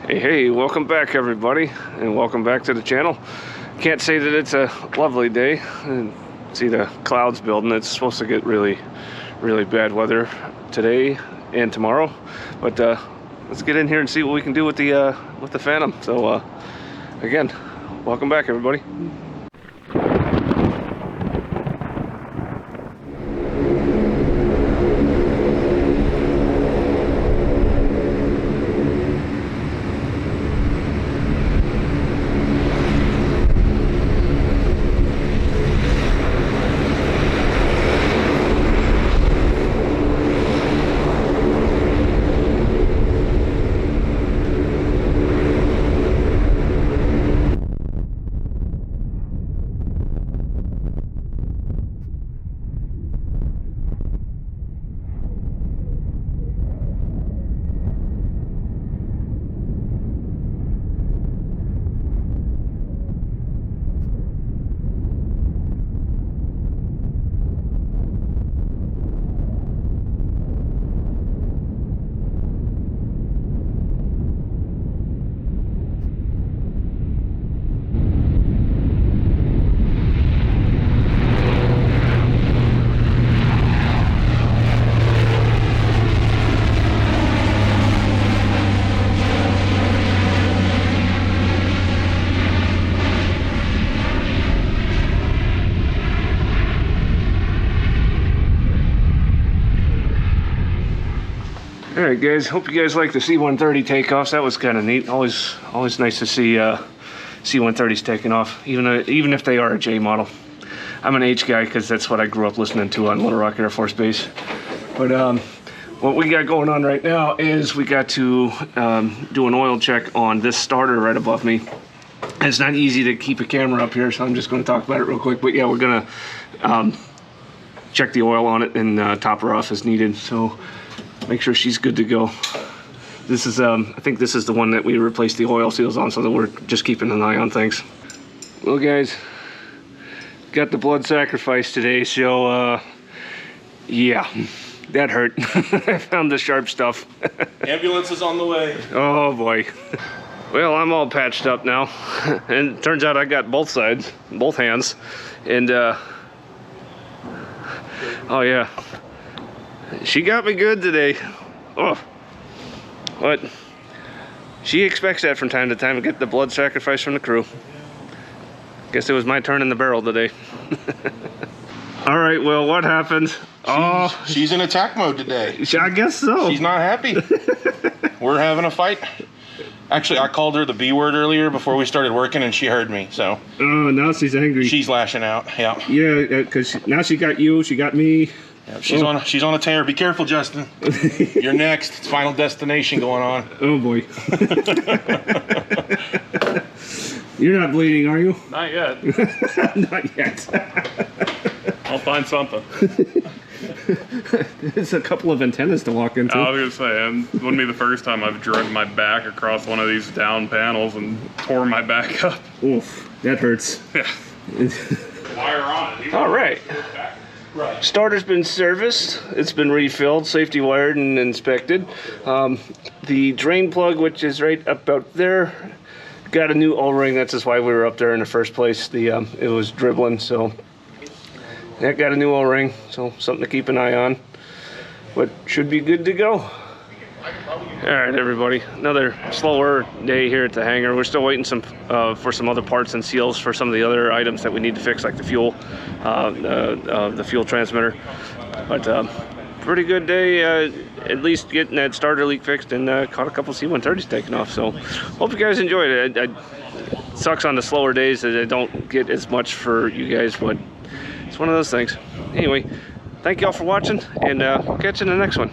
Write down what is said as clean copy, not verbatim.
Hey, welcome back everybody, and welcome back to the channel. Can't say that it's a lovely day, and see the clouds building. It's supposed to get really bad weather today and tomorrow, but let's get in here and see what we can do with the Phantom. So again, welcome back everybody. Alright guys, hope you guys like the C-130 takeoffs. That was kind of neat. Always nice to see C-130s taking off, even if they are a J model. I'm an H guy because that's what I grew up listening to on Little Rock Air Force Base. But what we got going on right now is we got to do an oil check on this starter right above me. And it's not easy to keep a camera up here, so I'm just going to talk about it real quick. But yeah, we're going to check the oil on it and top her off as needed. So make sure she's good to go. This is, I think this is the one that we replaced the oil seals on, so that we're just keeping an eye on things. Well guys, got the blood sacrifice today, so yeah, that hurt. I found the sharp stuff. Ambulance is on the way. Oh boy. Well, I'm all patched up now, and it turns out I got both sides, both hands, and oh yeah. She got me good today. Oh, but she expects that from time to time to get the blood sacrifice from the crew. Guess it was my turn in the barrel today. All right, well, what happened? She's in attack mode today. I guess so. She's not happy. We're having a fight. Actually, I called her the B word earlier before we started working, and she heard me, so. Oh, now she's angry. She's lashing out, yeah. Yeah, because now she got you, she got me. Yeah, she's on a tear. Be careful, Justin. You're next. It's Final Destination going on. Oh boy. You're not bleeding, are you? Not yet. Not yet. I'll find something. It's a couple of antennas to walk into. I was gonna say, it wouldn't be the first time I've dragged my back across one of these down panels and tore my back up. Oof, that hurts. Yeah. Wire on it. All right. Right. Starter's been serviced, it's been refilled, safety wired and inspected. The drain plug, which is right about there, got a new O-ring. That's just why we were up there in the first place. It was dribbling, so that got a new O-ring, so something to keep an eye on. But should be good to go. All right, everybody, another slower day here at the hangar. We're still waiting for some other parts and seals for some of the other items that we need to fix, like the fuel transmitter. But pretty good day, at least getting that starter leak fixed, and caught a couple C-130s taken off. So hope you guys enjoyed it. It sucks on the slower days that I don't get as much for you guys, but it's one of those things. Anyway, thank y'all for watching, and we'll catch you in the next one.